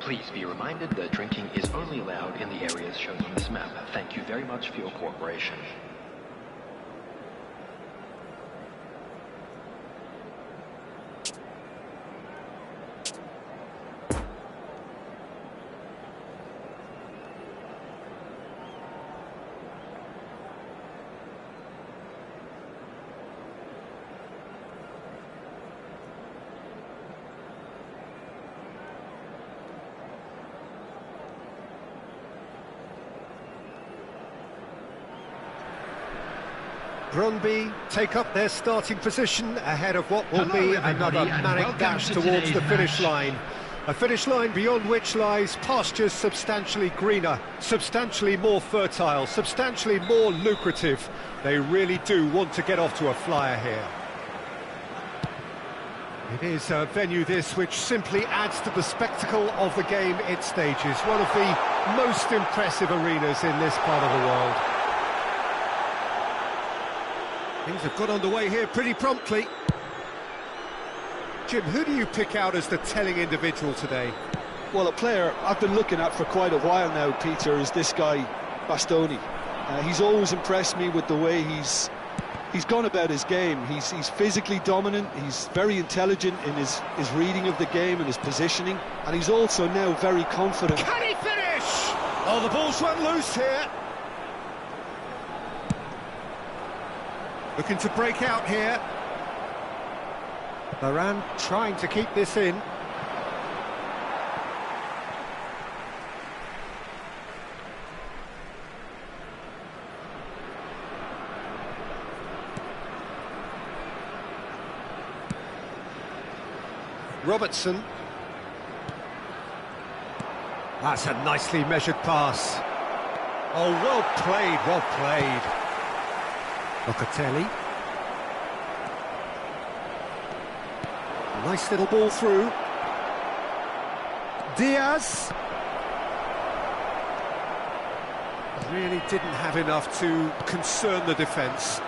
Please be reminded that drinking is only allowed in the areas shown on this map. Thank you very much for your cooperation. Brøndby take up their starting position ahead of what will be another manic dash towards the finish line. A finish line beyond which lies pastures substantially greener, substantially more fertile, substantially more lucrative. They really do want to get off to a flyer here. It is a venue this which simply adds to the spectacle of the game it stages. One of the most impressive arenas in this part of the world. Things have got underway here pretty promptly. Jim, who do you pick out as the telling individual today? Well, a player I've been looking at for quite a while now, Peter, is this guy, Bastoni. He's always impressed me with the way he's gone about his game. He's physically dominant, he's very intelligent in his reading of the game and his positioning, and he's also now very confident. Can he finish? Oh, the ball's run loose here. Looking to break out here. Varane trying to keep this in. Robertson. That's a nicely measured pass. Oh, well played, well played. Locatelli. Nice little ball through. Diaz. Really didn't have enough to concern the defence.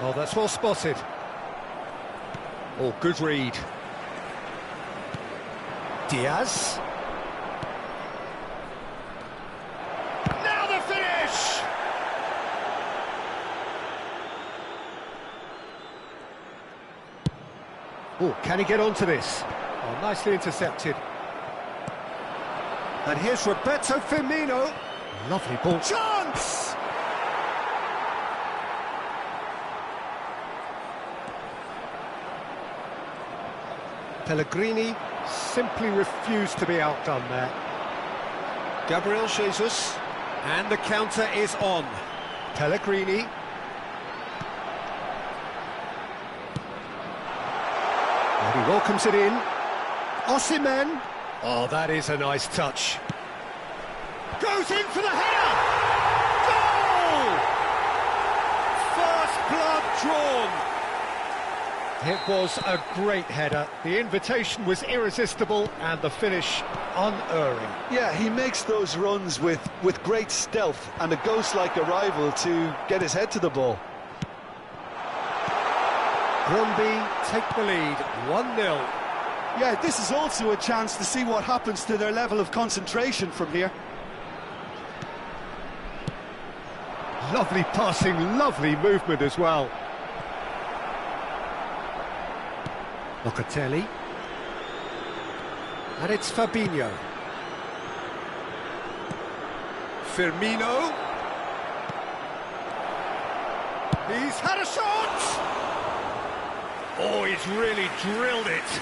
Oh, that's well spotted. Oh, good read. Diaz. Now the finish! Oh, can he get onto this? Oh, nicely intercepted. And here's Roberto Firmino. Lovely ball. Chance! Pellegrini simply refused to be outdone there. Gabriel Jesus. And the counter is on. Pellegrini. And he welcomes it in. Osimhen. Oh, that is a nice touch. Goes in for the header! Goal! First blood drawn. It was a great header. The invitation was irresistible and the finish unerring. Yeah, he makes those runs with great stealth and a ghost-like arrival to get his head to the ball. Brøndby take the lead, 1-0. Yeah, this is also a chance to see what happens to their level of concentration from here. Lovely passing, lovely movement as well. Locatelli. And it's Fabinho. Firmino. He's had a shot! Oh, he's really drilled it.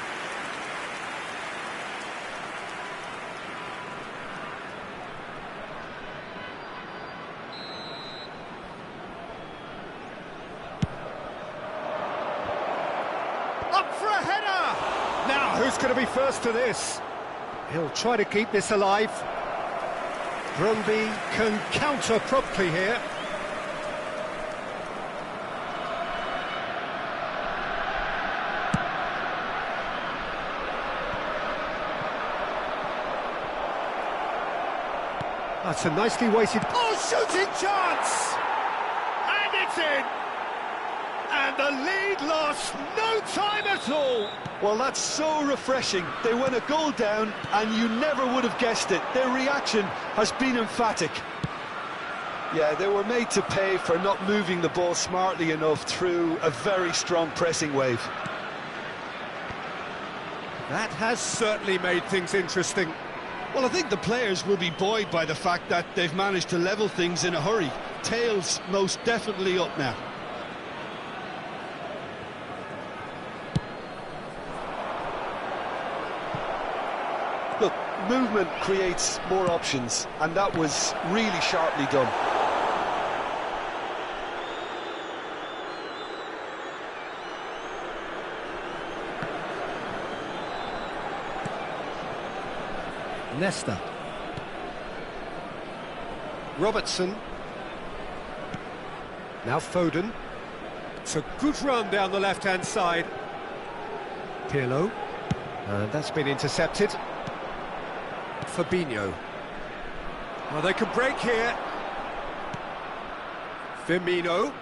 Up for a header! Now, who's going to be first to this? He'll try to keep this alive. Brøndby can counter promptly here. That's a nicely weighted... Oh, shooting chance! And it's in! And And the lead lost, no time at all. Well, that's so refreshing. They went a goal down, and you never would have guessed it. Their reaction has been emphatic. Yeah, they were made to pay for not moving the ball smartly enough through a very strong pressing wave. That has certainly made things interesting. Well, I think the players will be buoyed by the fact that they've managed to level things in a hurry. Tails most definitely up now. Look, movement creates more options, and that was really sharply done. Nesta. Robertson. Now Foden. It's a good run down the left-hand side. Pirlo. And that's been intercepted. Fabinho. Well, they can break here. Firmino.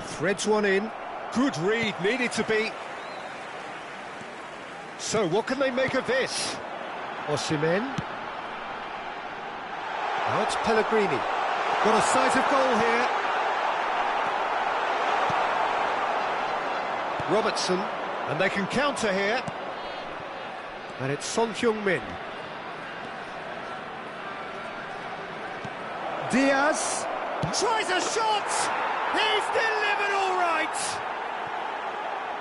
Threads one in. Good read, needed to be. So, what can they make of this? Osimhen. Now it's Pellegrini. Got a sight of goal here. Robertson. And they can counter here. And it's Son Heung-min. Diaz. Tries a shot! He's delivered all right!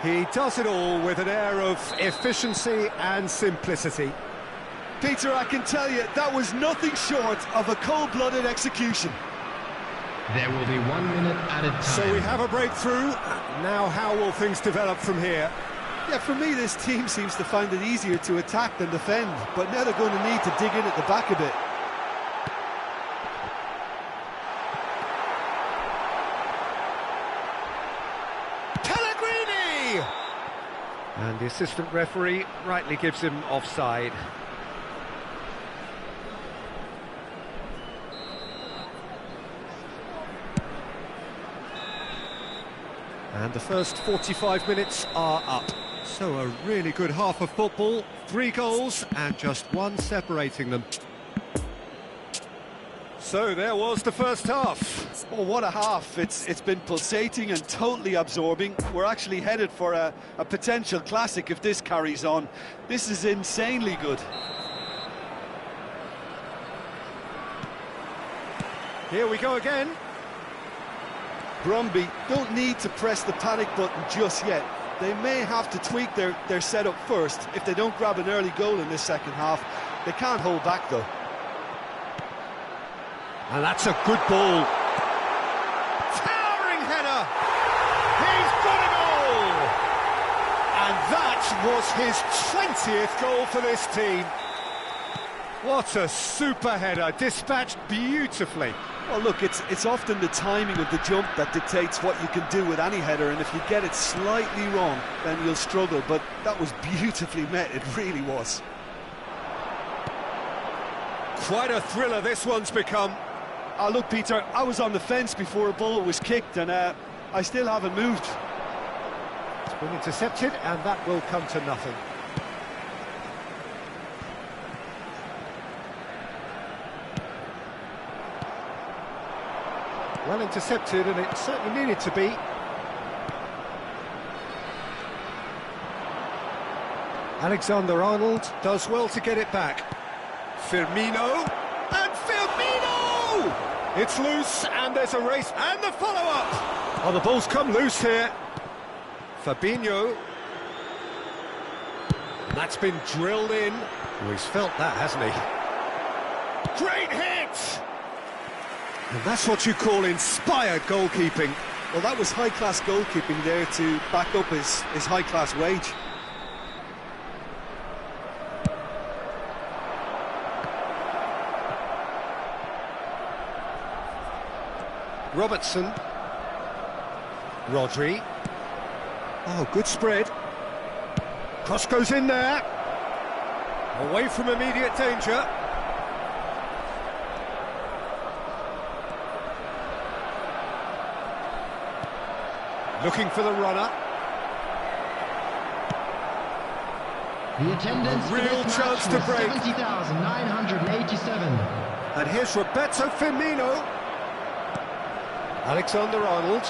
He does it all with an air of efficiency and simplicity. Peter, I can tell you, that was nothing short of a cold-blooded execution. There will be 1 minute added time. So we have a breakthrough. Now how will things develop from here? Yeah, for me, this team seems to find it easier to attack than defend, but now they're going to need to dig in at the back a bit. Pellegrini! And the assistant referee rightly gives him offside. And the first 45 minutes are up. So a really good half of football, 3 goals and just 1 separating them. So there was the first half. Oh, what a half. It's been pulsating and totally absorbing. We're actually headed for a potential classic if this carries on. This is insanely good. Here we go again. Brøndby don't need to press the panic button just yet. They may have to tweak their setup first if they don't grab an early goal in this second half. They can't hold back though. And that's a good ball. Towering header! He's got a goal! And that was his 20th goal for this team. What a super header, dispatched beautifully. Well, look, it's often the timing of the jump that dictates what you can do with any header, and if you get it slightly wrong, then you'll struggle, but that was beautifully met, it really was. Quite a thriller this one's become. Look, Peter, I was on the fence before a ball was kicked, and I still haven't moved. It's been intercepted, and that will come to nothing. Well intercepted, and it certainly needed to be. Alexander-Arnold does well to get it back. Firmino, and Firmino! It's loose, and there's a race, and the follow-up! Oh, the ball's come loose here. Fabinho. And that's been drilled in. Oh, he's felt that, hasn't he? Great hit! And that's what you call inspired goalkeeping. Well, that was high-class goalkeeping there to back up his high-class wage. Robertson. Rodri. Oh, good spread. Cross goes in there. Away from immediate danger. Looking for the runner. The attendance A real for this chance match to was break. 70,987. And here's Roberto Firmino. Alexander-Arnold.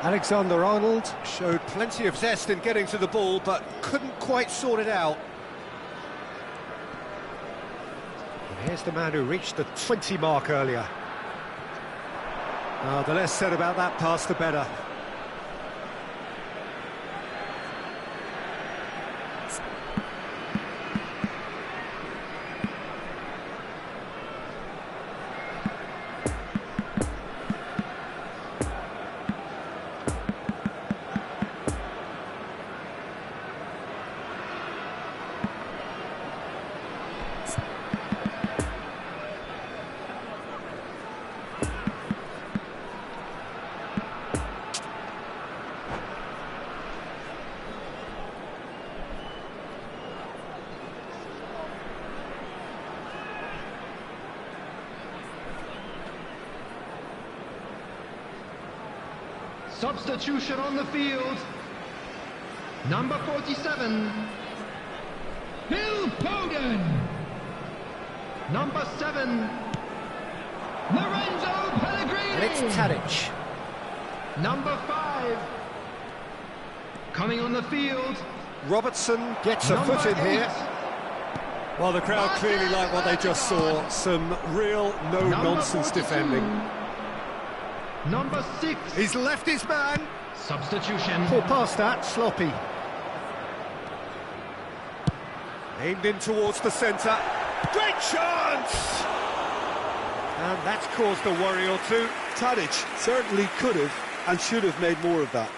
Alexander-Arnold showed plenty of zest in getting to the ball, but couldn't quite sort it out. And here's the man who reached the 20 mark earlier. The less said about that pass, the better. Substitution on the field. Number 47, Phil Foden. Number 7, Lorenzo Pellegrini. And it's Tadic. Number 5, coming on the field, Robertson gets a Number foot in 8. here. Well, the crowd clearly like what they just saw. Some real no-nonsense defending. Number 6, He's left his man. substitution. Pull past that, sloppy. Aimed in towards the centre. Great chance! And that's caused a worry or two. Tadic certainly could have and should have made more of that.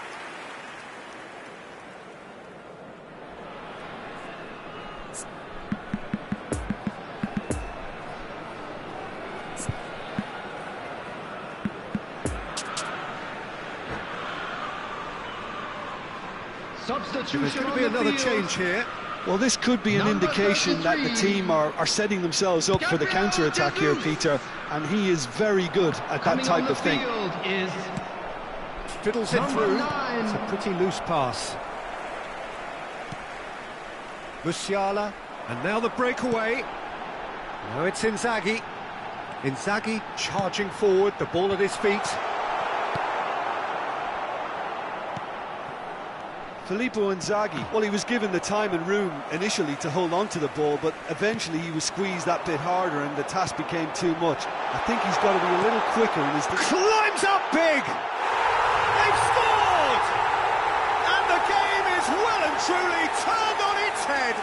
Substitution There's going on to be the another field. change here. Well, this could be an Number indication that the 33. team are setting themselves up for the Gabriel counter-attack here, Jesus. Peter, and he is very good at that Coming on type the of thing. field is Fiddles it Number through. 9. It's a pretty loose pass. Musiala, and now the breakaway. Now it's Inzaghi. Inzaghi charging forward, the ball at his feet. Filippo Inzaghi, well, he was given the time and room initially to hold on to the ball, but eventually he was squeezed that bit harder and the task became too much. I think he's got to be a little quicker in his... Climbs up big! They've scored! And the game is well and truly turned on its head!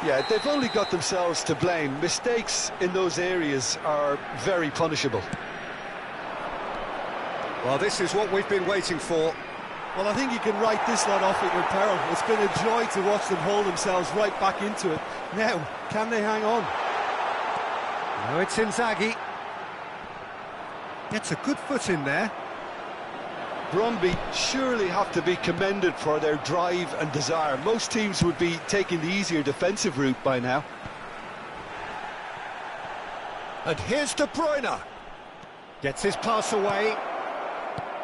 Yeah, they've only got themselves to blame. Mistakes in those areas are very punishable. Well, this is what we've been waiting for. Well, I think you can write this lot off at your peril. It's been a joy to watch them hold themselves right back into it. Now, can they hang on? Now it's Inzaghi. Gets a good foot in there. Brøndby surely have to be commended for their drive and desire. Most teams would be taking the easier defensive route by now. And here's De Bruyne. Gets his pass away.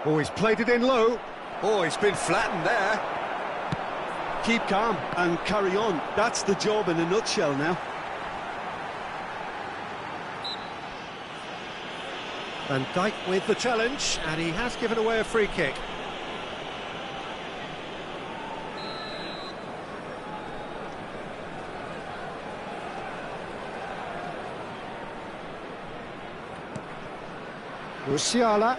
Oh, he's played it in low. Oh, he's been flattened there. Keep calm and carry on. That's the job in a nutshell now. Van Dijk with the challenge, and he has given away a free kick. Musiala.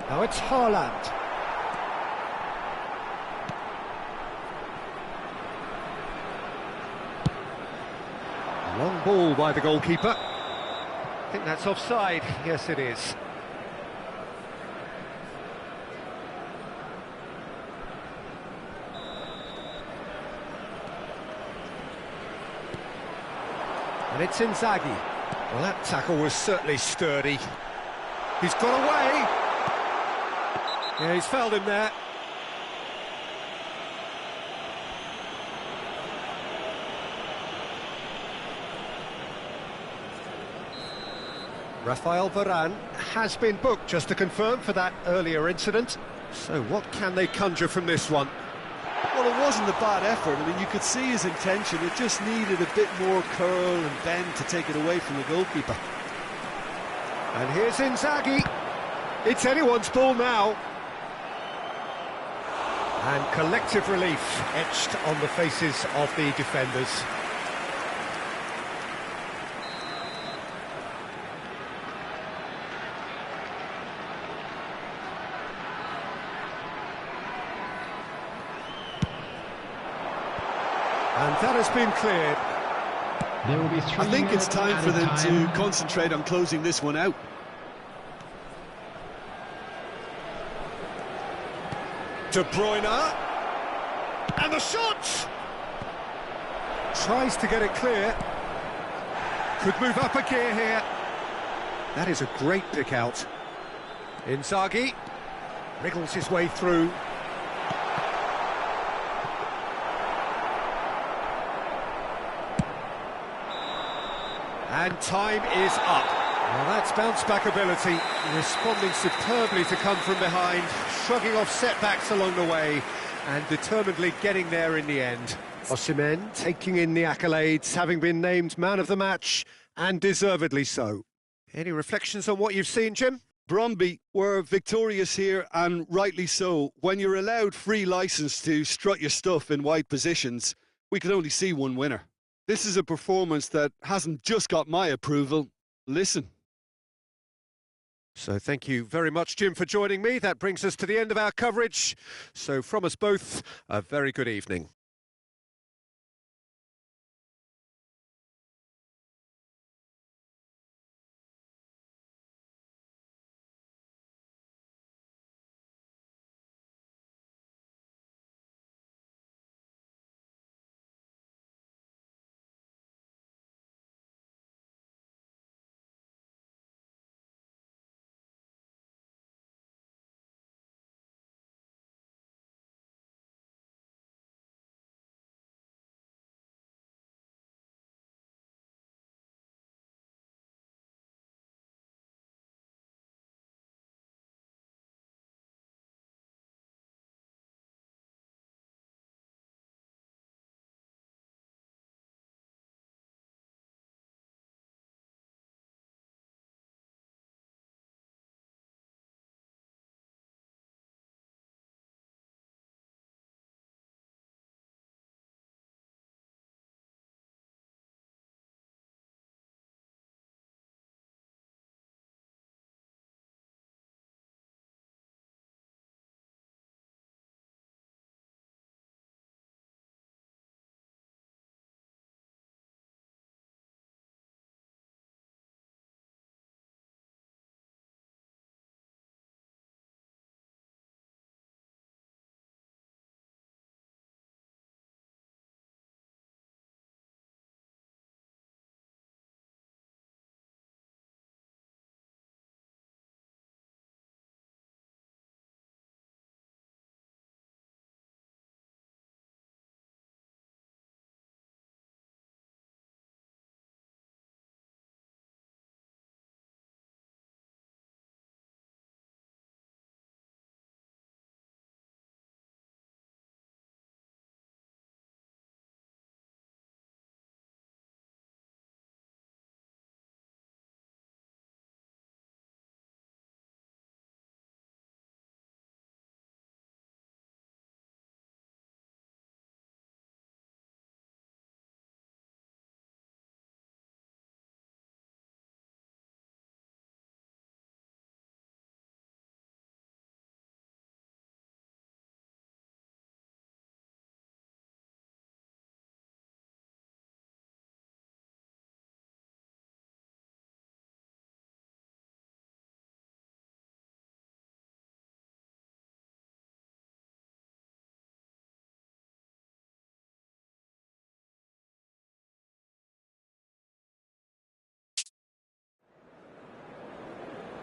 Now it's Haaland. Long ball by the goalkeeper. I think that's offside. Yes, it is. And it's Inzaghi. Well, that tackle was certainly sturdy. He's got away. Yeah, he's fouled him there. Rafael Varane has been booked, just to confirm, for that earlier incident. So what can they conjure from this one? Well, it wasn't a bad effort. I mean, you could see his intention. It just needed a bit more curl and bend to take it away from the goalkeeper. And here's Inzaghi. It's anyone's ball now. And collective relief etched on the faces of the defenders. And that has been cleared. There will be 3 I think it's time for them to concentrate on closing this one out. De Bruyne. And the shot! Tries to get it clear. Could move up a gear here. That is a great pick out. Inzaghi wriggles his way through. And time is up. Well, that's bounce-back ability, responding superbly to come from behind, shrugging off setbacks along the way, and determinedly getting there in the end. Osimhen taking in the accolades, having been named man of the match, and deservedly so. Any reflections on what you've seen, Jim? Brøndby were victorious here, and rightly so. When you're allowed free licence to strut your stuff in wide positions, we could only see one winner. This is a performance that hasn't just got my approval. Listen. So thank you very much, Jim, for joining me. That brings us to the end of our coverage. So from us both, a very good evening.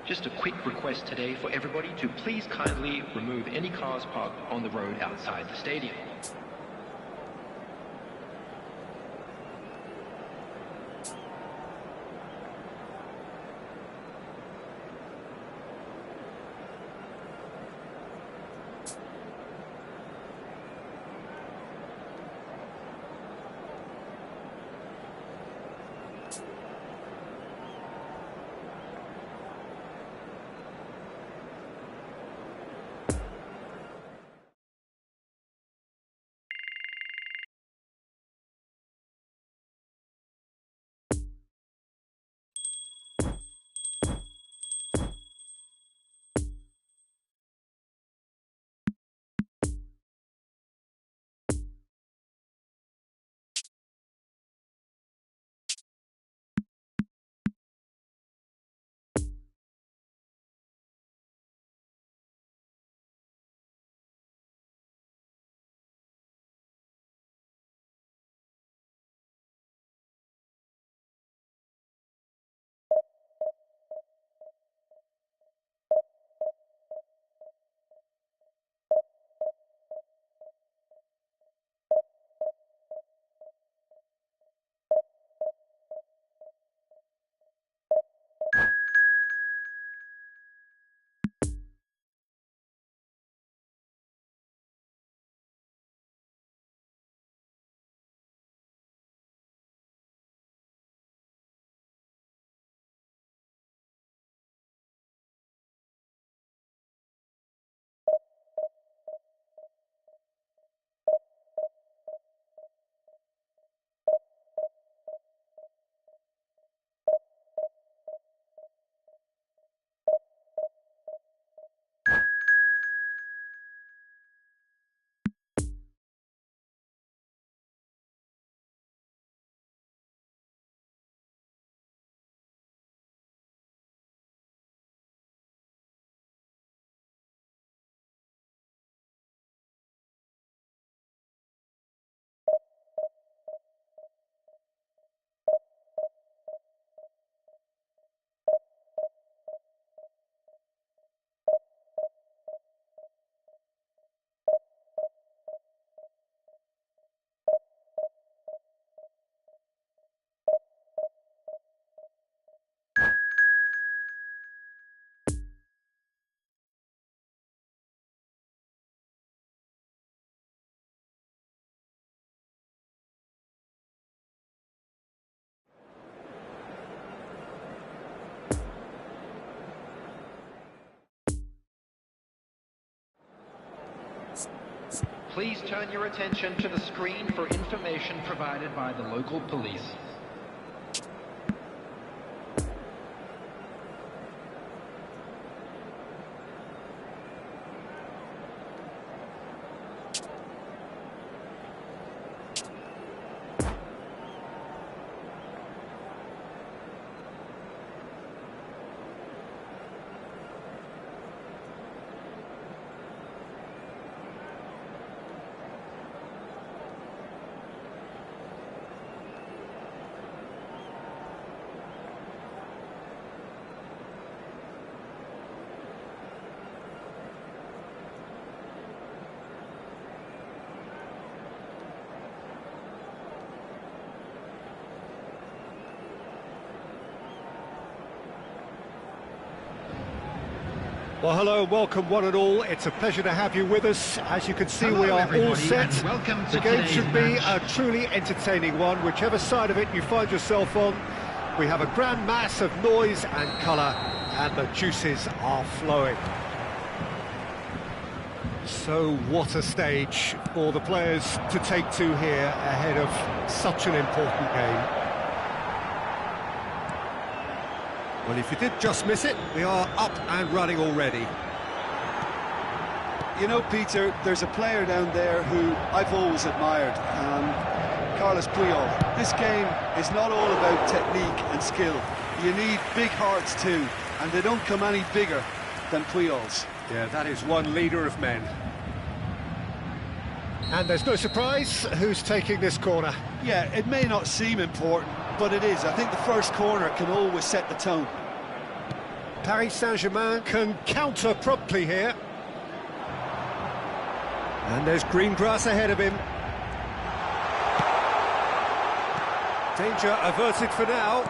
Just a quick request today for everybody to please kindly remove any cars parked on the road outside the stadium. Please turn your attention to the screen for information provided by the local police. Well, hello, welcome one and all. It's a pleasure to have you with us. As you can see, we are all set. The game should be a truly entertaining one, whichever side of it you find yourself on. We have a grand mass of noise and colour, and the juices are flowing. So what a stage for the players to take to here ahead of such an important game. Well, if you did just miss it, we are up and running already. You know, Peter, there's a player down there who I've always admired, Carlos Puyol. This game is not all about technique and skill. You need big hearts too, and they don't come any bigger than Puyol's. Yeah, that is one leader of men. And there's no surprise who's taking this corner. Yeah, it may not seem important, but it is. I think the first corner can always set the tone. Paris Saint-Germain can counter promptly here. And there's green grass ahead of him. Danger averted for now.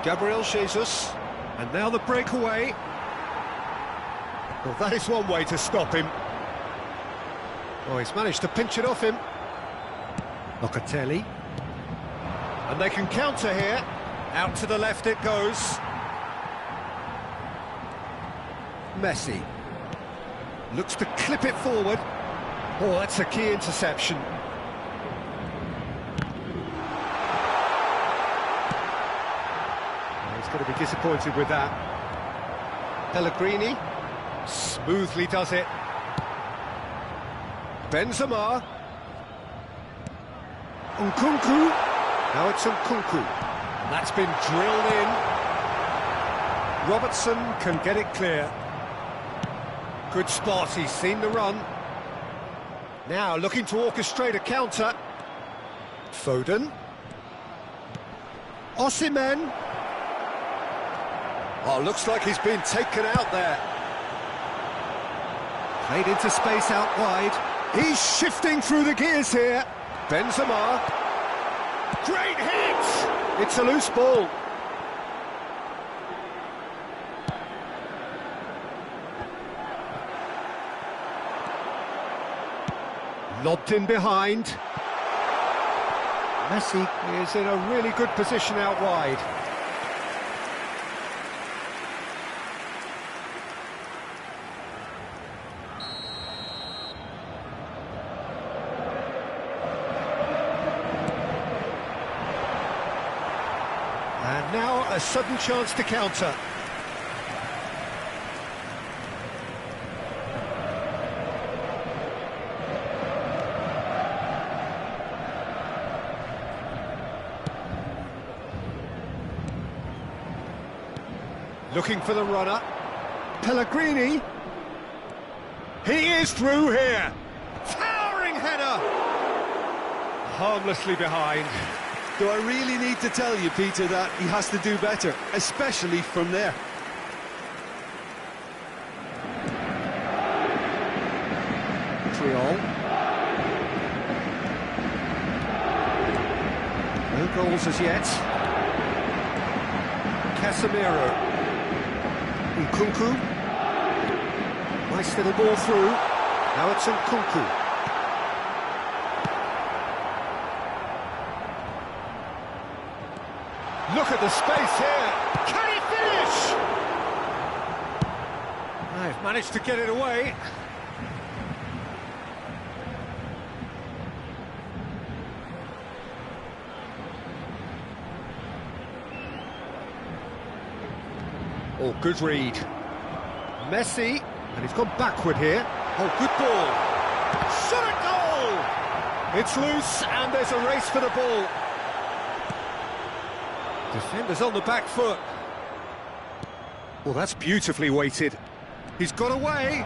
Gabriel Jesus. And now the breakaway. Well, that is one way to stop him. Oh, he's managed to pinch it off him. Locatelli. And they can counter here. Out to the left it goes. Messi. Looks to clip it forward. Oh, that's a key interception. Oh, he's going to be disappointed with that. Pellegrini. Smoothly does it. Benzema. Nkunku. Now it's Nkunku. And that's been drilled in. Robertson can get it clear. Good spot, he's seen the run. Now looking to orchestrate a counter. Foden. Osimhen. Oh, looks like he's been taken out there. Played into space out wide. He's shifting through the gears here. Benzema. Great hit! It's a loose ball. Lobbed in behind. Messi is in a really good position out wide. And now a sudden chance to counter. Looking for the runner. Pellegrini. He is through here. Towering header. Harmlessly behind. Do I really need to tell you, Peter, that he has to do better, especially from there? Puyol. No goals as yet. Casemiro. Nkunku. Nice little ball through. Now it's Nkunku. Look at the space here. Can he finish? I've managed to get it away. Oh, good read. Messi, and he's gone backward here. Oh, good ball. Shot at goal! It's loose, and there's a race for the ball. Defender's on the back foot. Well, that's beautifully weighted. He's got away.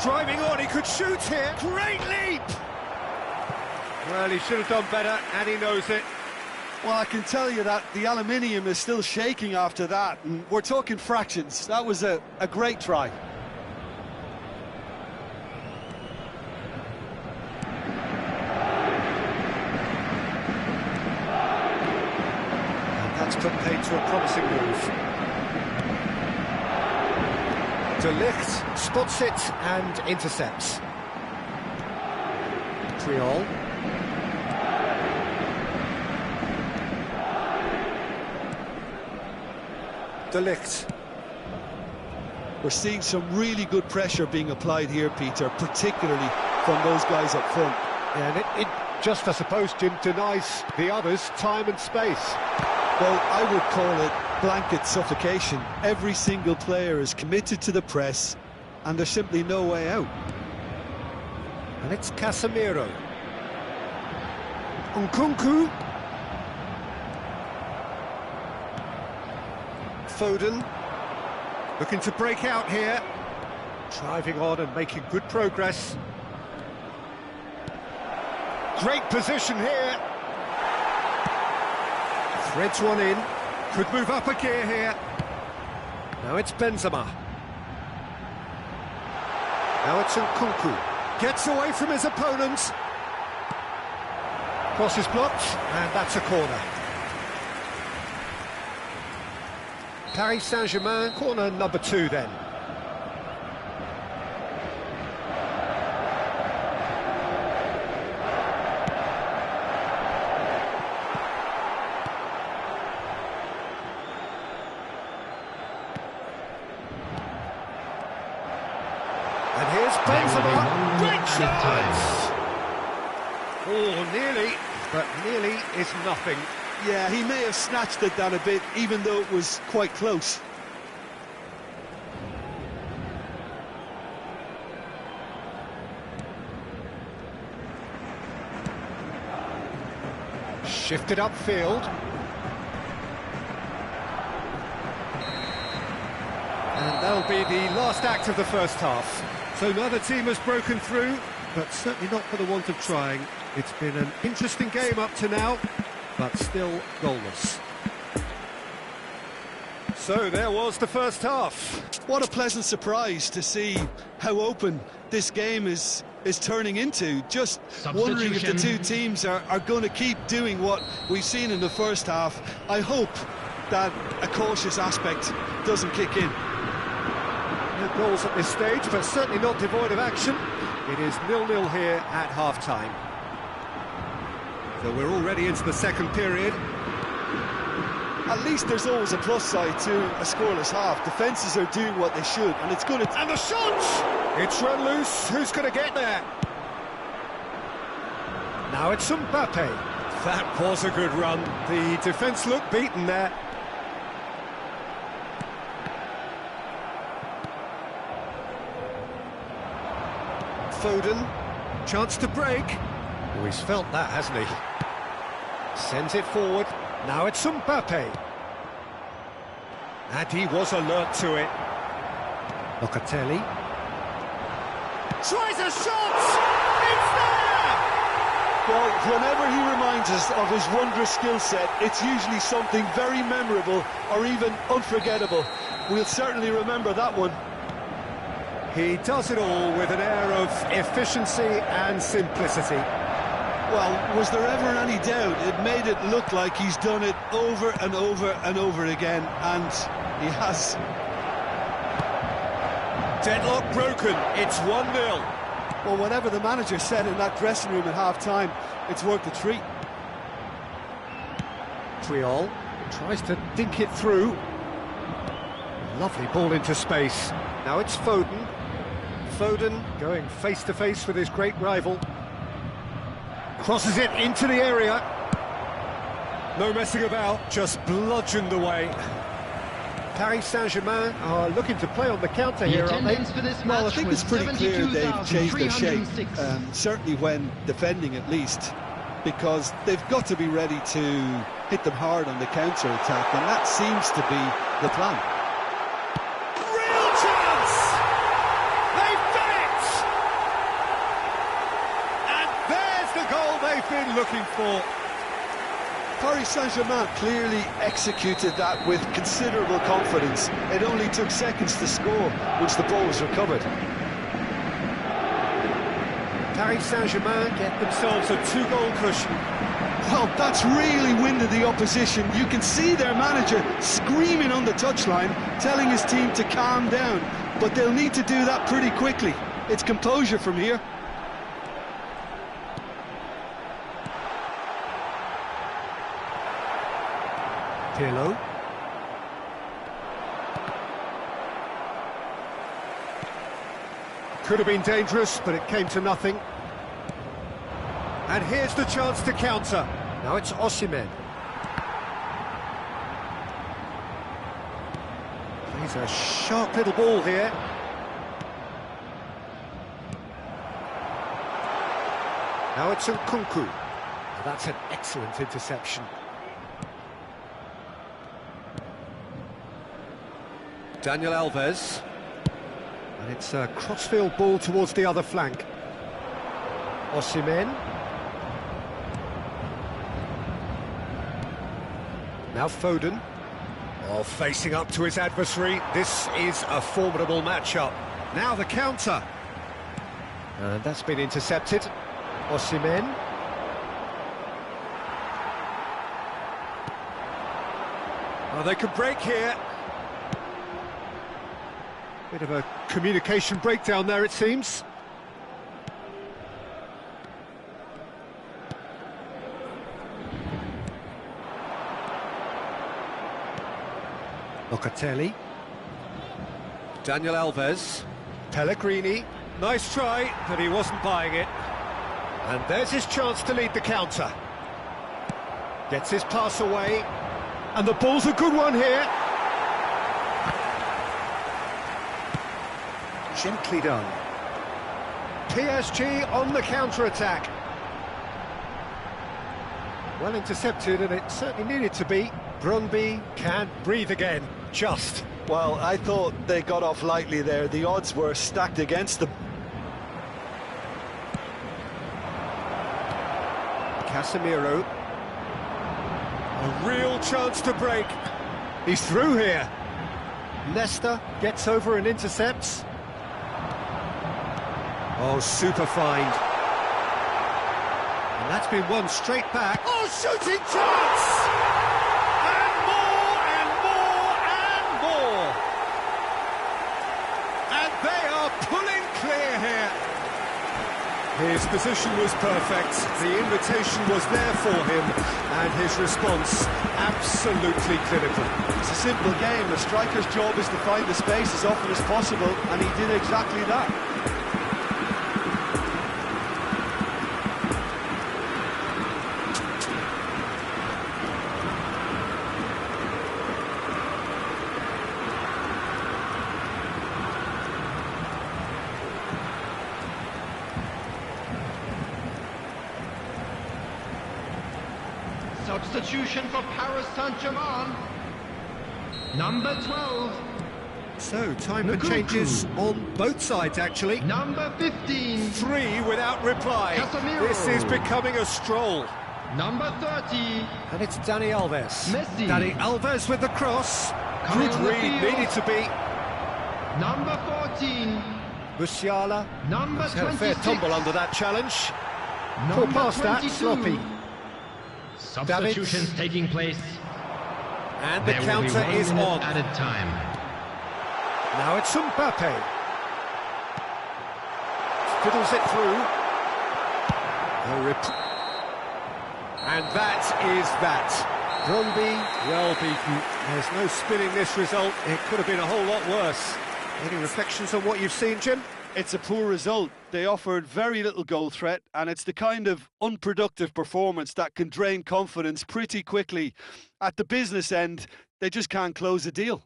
Driving on, he could shoot here. Great leap! Well, he should have done better, and he knows it. Well, I can tell you that the aluminium is still shaking after that, and we're talking fractions. That was a great try. And that's put paid to a promising move. De Ligt spots it and intercepts. Triol. De Ligt. We're seeing some really good pressure being applied here, Peter, particularly from those guys up front. Yeah, and it just, I suppose, Jim, denies the others time and space. Well, I would call it blanket suffocation. Every single player is committed to the press, and there's simply no way out. And it's Casemiro. Nkunku. Foden. Looking to break out here. Driving on and making good progress. Great position here. Threads one in. Could move up a gear here. Now it's Benzema. Now it's Nkunku. Gets away from his opponent. Cross is blocked, and that's a corner. Paris Saint-Germain, corner number 2 then. And here's Benzema. Great chance! Oh, nearly, but nearly is nothing. Yeah, he may have snatched it down a bit, even though it was quite close. Shifted upfield. And that'll be the last act of the first half. So neither team has broken through, but certainly not for the want of trying. It's been an interesting game up to now, but still goalless. So there was the first half. What a pleasant surprise to see how open this game is turning into. Just wondering if the two teams are going to keep doing what we've seen in the first half. I hope that a cautious aspect doesn't kick in. No goals at this stage, but certainly not devoid of action. It is 0-0 here at half-time. So we're already into the second period. At least there's always a plus side to a scoreless half. Defences are doing what they should, and it's going to... And the shot! It's run loose. Who's going to get there? Now it's Mbappe. That was a good run. The defence looked beaten there. Foden. Chance to break. Oh, he's felt that, hasn't he? Sends it forward. Now it's Mbappe. And he was alert to it. Locatelli. Tries a shot! It's there! Well, whenever he reminds us of his wondrous skill set, it's usually something very memorable or even unforgettable. We'll certainly remember that one. He does it all with an air of efficiency and simplicity. Well, was there ever any doubt? It made it look like he's done it over and over and over again, and he has. Deadlock broken, it's 1-0. Well, whatever the manager said in that dressing room at half-time, it's worth a treat. Triol tries to dink it through. Lovely ball into space. Now it's Foden. Foden going face-to-face with his great rival. Crosses it into the area. No messing about, just bludgeoned away. Paris Saint-Germain are looking to play on the counter here, aren't they? For this Well, I match think was it's pretty clear they've changed their shape, 72,306. certainly when defending at least, because they've got to be ready to hit them hard on the counter-attack, and that seems to be the plan. Real chance! They've done it! And there's the goal they've been looking for. Paris Saint-Germain clearly executed that with considerable confidence. It only took seconds to score once the ball was recovered. Paris Saint-Germain get themselves a 2-goal cushion. Well, that's really winded the opposition. You can see their manager screaming on the touchline, telling his team to calm down. But they'll need to do that pretty quickly. It's composure from here. Pirlo. Could have been dangerous, but it came to nothing. And here's the chance to counter. Now it's Osimhen. Plays a sharp little ball here. Now it's Nkunku. That's an excellent interception. Daniel Alves. And it's a crossfield ball towards the other flank. Osimhen. Now Foden. Oh, facing up to his adversary. This is a formidable matchup. Now the counter. And that's been intercepted. Osimhen. Oh, they could break here. Bit of a communication breakdown there, it seems. Locatelli. Daniel Alves. Pellegrini. Nice try, but he wasn't buying it. And there's his chance to lead the counter. Gets his pass away. And the ball's a good one here. Gently done. PSG on the counter-attack. Well intercepted, and it certainly needed to be. Brøndby can't breathe again, just. Well, I thought they got off lightly there. The odds were stacked against them. Casemiro. A real chance to break. He's through here. Leicester gets over and intercepts. Oh, super find. And that's been won straight back. Oh, shooting chance! And more, and more, and more. And they are pulling clear here. His position was perfect. The invitation was there for him, and his response absolutely clinical. It's a simple game. The striker's job is to find the space as often as possible, and he did exactly that. Substitution for Paris Saint-Germain. Number 12. So, time for changes on both sides, actually. Number 15. 3 without reply. Casemiro. This is becoming a stroll. Number 30. And it's Dani Alves. Messi. Dani Alves with the cross. Coming Good on the read, field. needed to be. Number 14. Musiala. Number He's had a fair 26. tumble under that challenge. Poor Number pass that, 22. sloppy. Substitutions taking place. And the There will be counter 1 is minute on. added time. Now it's Mbappe. Fiddles it through. And that is that. Brøndby, well beaten. There's no spinning this result. It could have been a whole lot worse. Any reflections on what you've seen, Jim? It's a poor result. They offered very little goal threat, and it's the kind of unproductive performance that can drain confidence pretty quickly. At the business end, they just can't close a deal.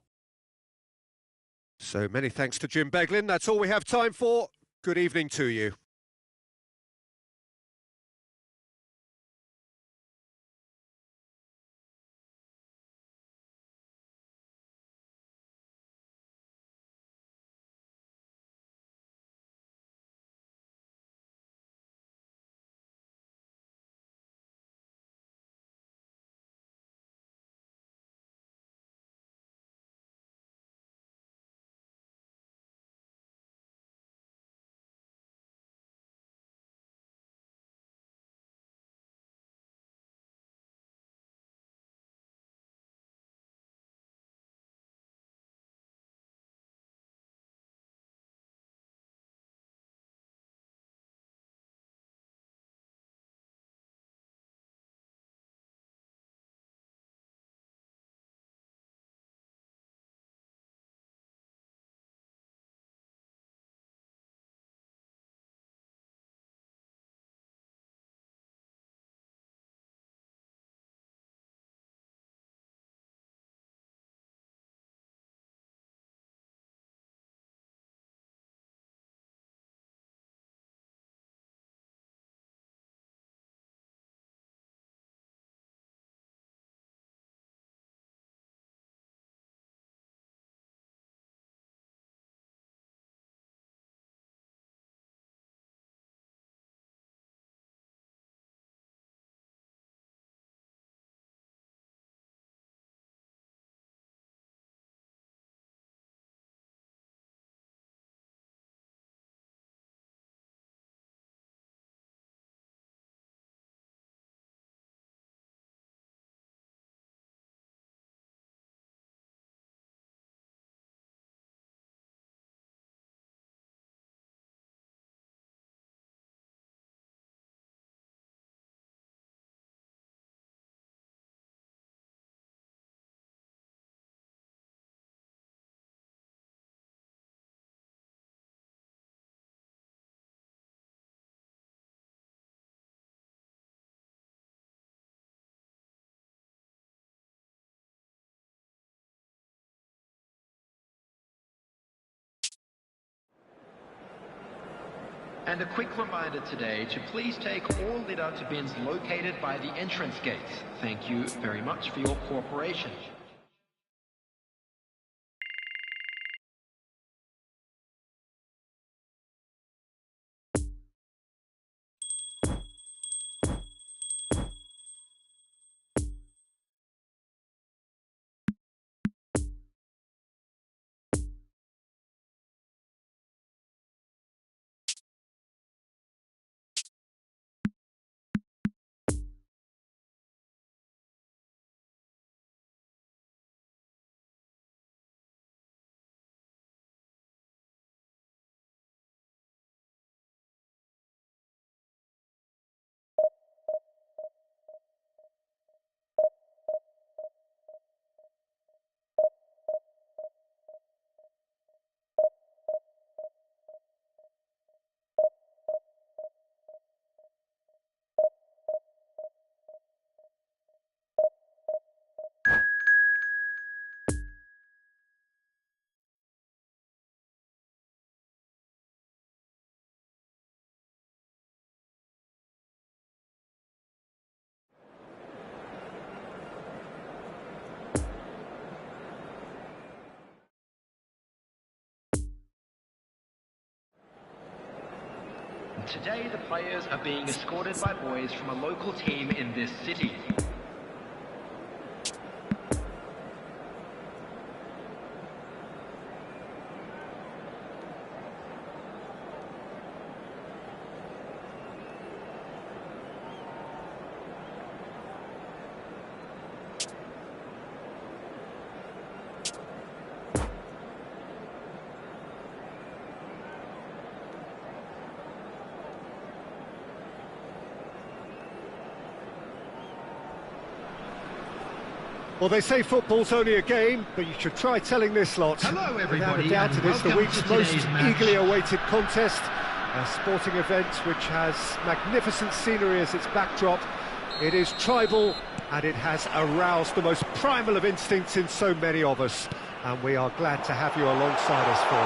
So many thanks to Jim Beglin. That's all we have time for. Good evening to you. And a quick reminder today to please take all litter to bins located by the entrance gates. Thank you very much for your cooperation. Today, the players are being escorted by boys from a local team in this city. Well, they say football's only a game, but you should try telling this lot. Hello, everybody, Without a doubt, and it is the welcome week's to most today's match. eagerly awaited contest. A sporting event which has magnificent scenery as its backdrop. It is tribal, and it has aroused the most primal of instincts in so many of us. And we are glad to have you alongside us for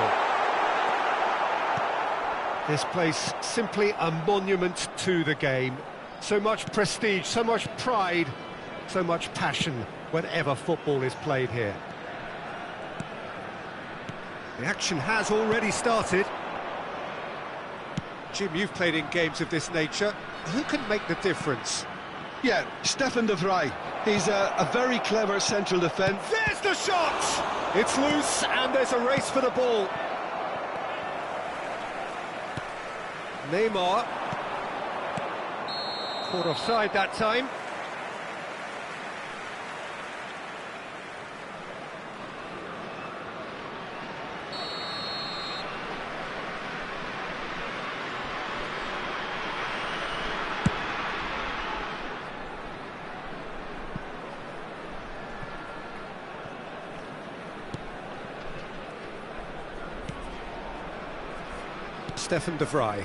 it. This place, simply a monument to the game. So much prestige, so much pride, so much passion whenever football is played here. The action has already started. Jim, you've played in games of this nature. Who can make the difference? Yeah, Stefan de Vrij. He's a very clever central defence. There's the shot! It's loose and there's a race for the ball. Neymar. Caught offside that time. Stefan de Vrij.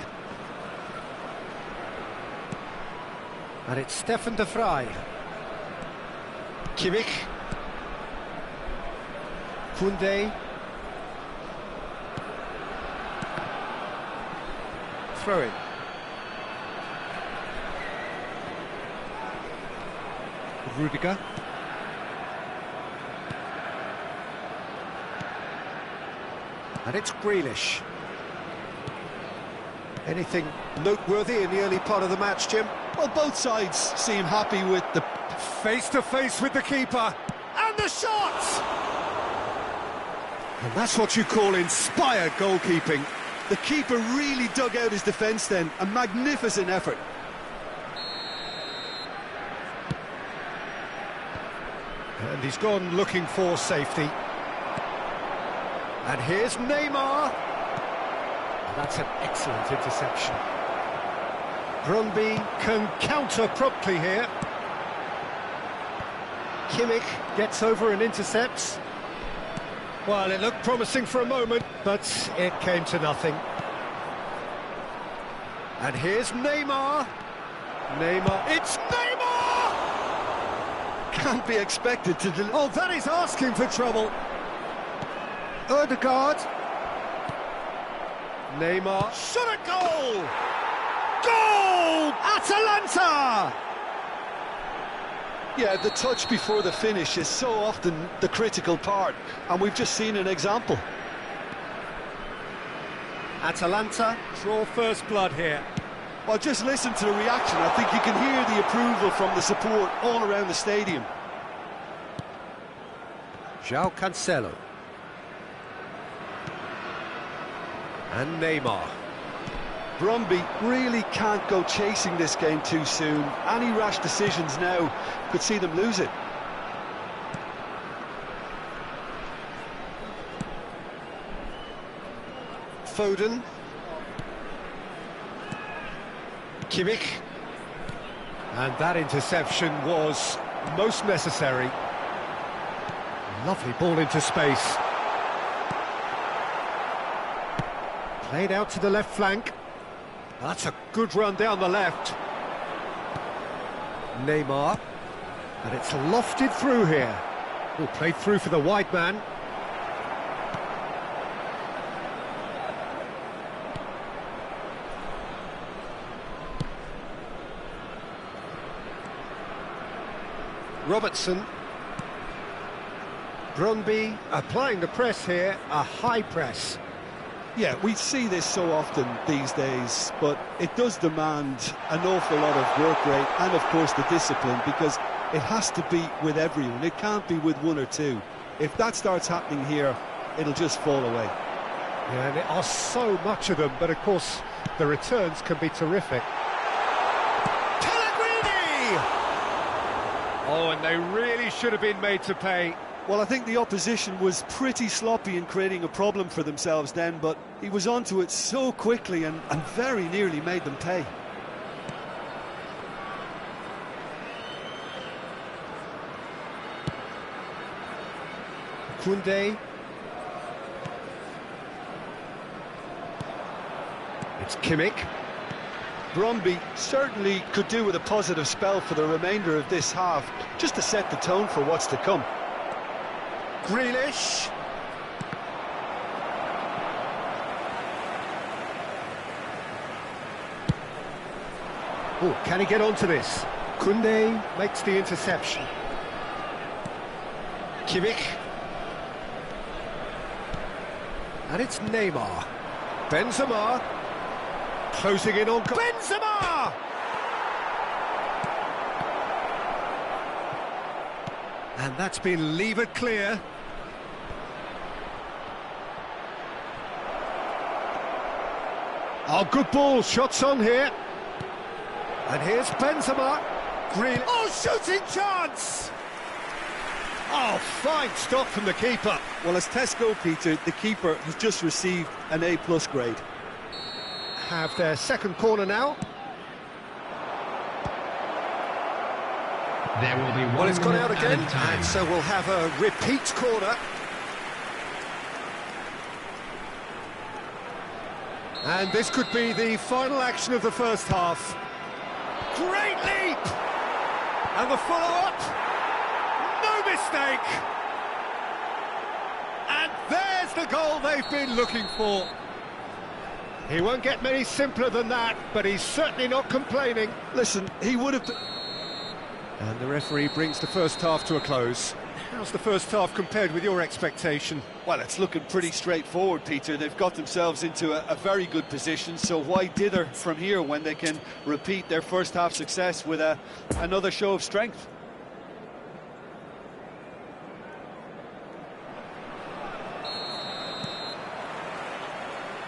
And it's Stefan de Vrij. Kimmich. Koundé. Throw in. Rudiger. And it's Grealish. Anything noteworthy in the early part of the match, Jim? Well, both sides seem happy with the... Face-to-face with the keeper. And the shot! And that's what you call inspired goalkeeping. The keeper really dug out his defence then. A magnificent effort. And he's gone looking for safety. And here's Neymar. That's an excellent interception. Brøndby can counter promptly here. Kimmich gets over and intercepts. Well, it looked promising for a moment, but it came to nothing. And here's Neymar. Neymar, it's Neymar! Can't be expected to... Oh, that is asking for trouble. Ødegaard. Neymar, shot at goal! Goal! Atalanta! Yeah, the touch before the finish is so often the critical part, and we've just seen an example. Atalanta draw first blood here. Well, just listen to the reaction. I think you can hear the approval from the support all around the stadium. João Cancelo. And Neymar. Brøndby really can't go chasing this game too soon. Any rash decisions now could see them lose it. Foden. Kimmich. And that interception was most necessary. Lovely ball into space. Played out to the left flank. That's a good run down the left. Neymar. And it's lofted through here. Oh, played through for the wide man. Robertson. Brøndby applying the press here, a high press. Yeah, we see this so often these days, but it does demand an awful lot of work rate and, of course, the discipline, because it has to be with everyone. It can't be with one or two. If that starts happening here, it'll just fall away. Yeah, and there are so much of them, but, of course, the returns can be terrific. Pellegrini! Oh, and they really should have been made to pay. Well, I think the opposition was pretty sloppy in creating a problem for themselves then, but he was onto it so quickly and very nearly made them pay. Koundé. It's Kimmich. Brøndby certainly could do with a positive spell for the remainder of this half, just to set the tone for what's to come. Grealish. Oh, can he get onto this? Koundé makes the interception. Kimmich. And it's Neymar. Benzema. Closing in on... Benzema! And that's been levered clear. Oh, good ball. Shots on here. And here's Benzema. Green. Oh, shooting chance! Oh, fine stop from the keeper. Well, as tests go, Peter, the keeper has just received an A+ grade. Have their second corner now. There will be one. Well, it's gone out minute again, added time. and so we'll have a repeat corner. And this could be the final action of the first half. Great leap! And the follow-up. No mistake! And there's the goal they've been looking for. He won't get many simpler than that, but he's certainly not complaining. Listen, he would have... And the referee brings the first half to a close. How's the first half compared with your expectation? Well, it's looking pretty straightforward, Peter. They've got themselves into a very good position, so why dither from here when they can repeat their first half success with another show of strength?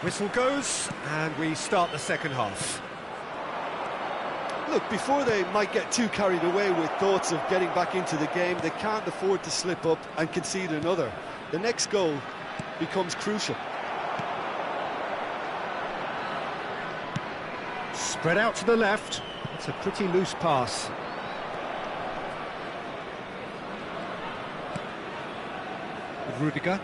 Whistle goes, and we start the second half. Look, before they might get too carried away with thoughts of getting back into the game, they can't afford to slip up and concede another. The next goal becomes crucial. Spread out to the left. It's a pretty loose pass. Rudiger.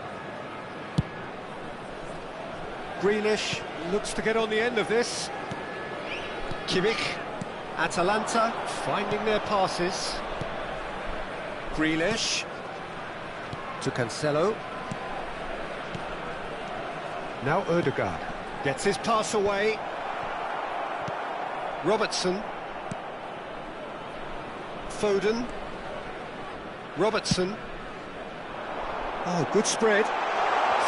Grealish looks to get on the end of this. Kimmich. Atalanta finding their passes. Grealish. To Cancelo. Now Ødegaard. Gets his pass away. Robertson. Foden. Robertson. Oh, good spread.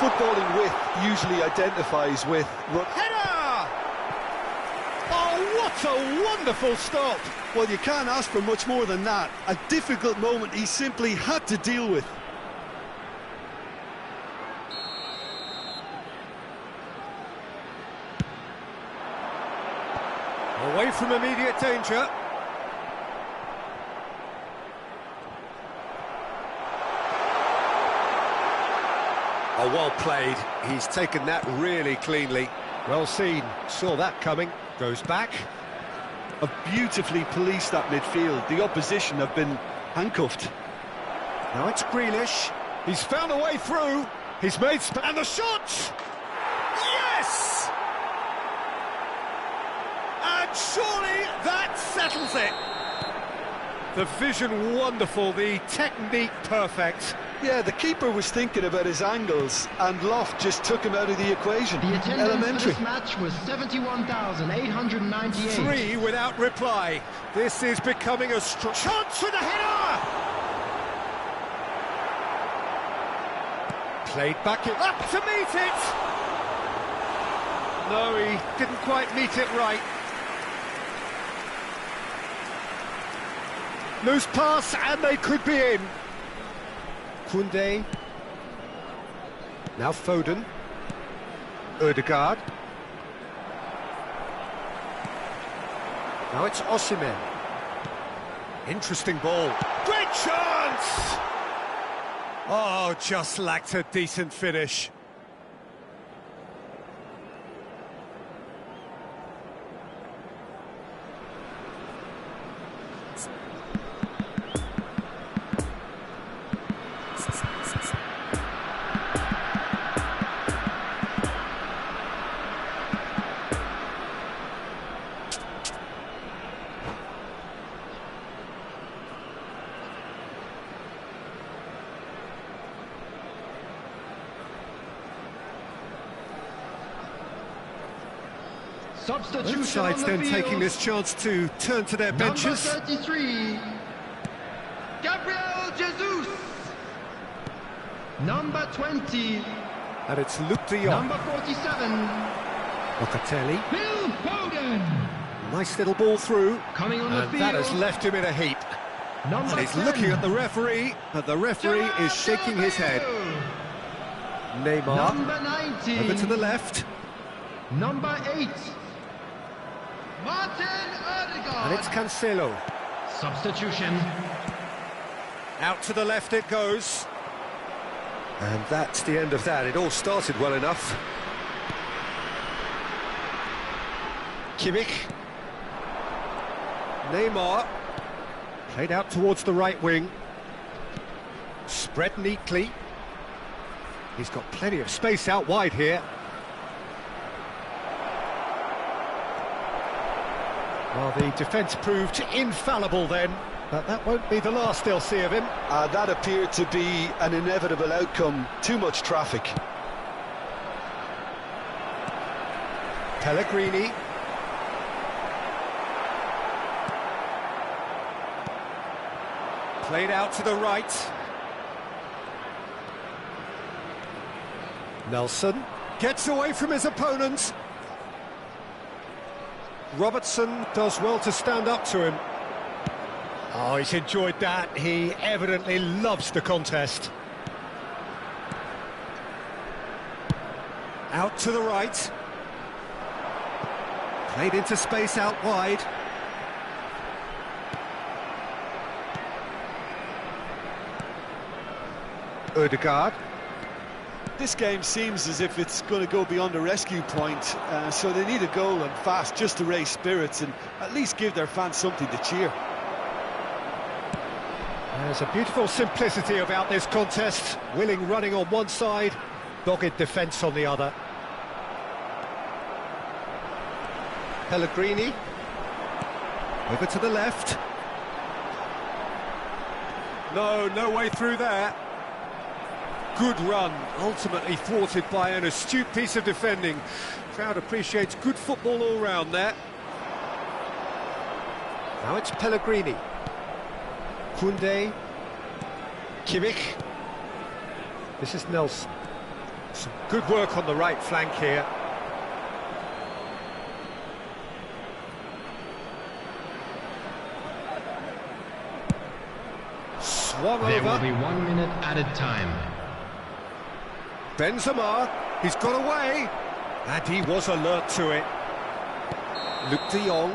Footballing with usually identifies with... Header! Oh, what a wonderful stop! Well, you can't ask for much more than that. A difficult moment he simply had to deal with. Away from immediate danger. Oh, well played. He's taken that really cleanly. Well seen. Saw that coming. Goes back. Have beautifully policed that midfield. The opposition have been handcuffed. Now it's Grealish. He's found a way through. He's made... And the shot! Yes! And surely that settles it. The vision wonderful, the technique perfect. Yeah, the keeper was thinking about his angles, and Loft just took him out of the equation. The attendance Elementary. for this match was 71,898. 3 without reply. This is becoming a chance for the header! Played back it up to meet it! No, he didn't quite meet it right. Loose pass, and they could be in. Koundé. Now Foden. Ødegaard. Now it's Osimhen. Interesting ball. Great chance! Oh, just lacked a decent finish. Substitution Both sides on the then field. taking this chance to turn to their benches. Number 33, Gabriel Jesus. Number 20, And it's Luke de Jong. number 47, Locatelli. Phil Foden. Nice little ball through. Coming on the And field, that has left him in a heap. number And he's 10, looking at the referee, but the referee is shaking his head. Neymar, Number 19, over to the left. number 8, Martin Odegaard. And it's Cancelo. Substitution. Out to the left it goes. And that's the end of that. It all started well enough. Kimmich. Neymar. Played out towards the right wing. Spread neatly. He's got plenty of space out wide here. Well, the defence proved infallible then, but that won't be the last they'll see of him. That appeared to be an inevitable outcome. Too much traffic. Pellegrini. Played out to the right. Nelson gets away from his opponent. Robertson does well to stand up to him. Oh, he's enjoyed that. He evidently loves the contest. Out to the right. Played into space out wide. Odegaard. This game seems as if it's going to go beyond the rescue point, so they need a goal and fast just to raise spirits and at least give their fans something to cheer. There's a beautiful simplicity about this contest. Willing running on one side, dogged defence on the other. Pellegrini. Over to the left. No way through there. Good run, ultimately thwarted by an astute piece of defending. Crowd appreciates good football all round there. Now it's Pellegrini. Koundé. Kimmich. This is Nelson. Some good work on the right flank here. Swung There over. will be 1 minute added time. Benzema, he's got away, and he was alert to it. Luke de Jong,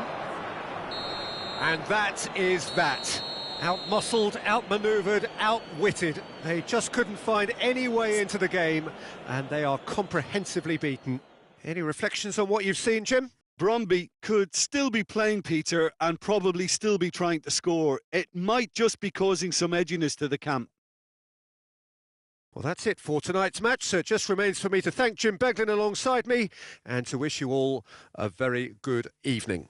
and that is that. Out-muscled, out-manoeuvred, outwitted. They just couldn't find any way into the game, and they are comprehensively beaten. Any reflections on what you've seen, Jim? Brøndby could still be playing, Peter, and probably still be trying to score. It might just be causing some edginess to the camp. Well, that's it for tonight's match, so it just remains for me to thank Jim Beglin alongside me and to wish you all a very good evening.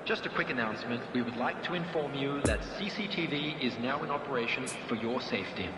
Just a quick announcement. We would like to inform you that CCTV is now in operation for your safety.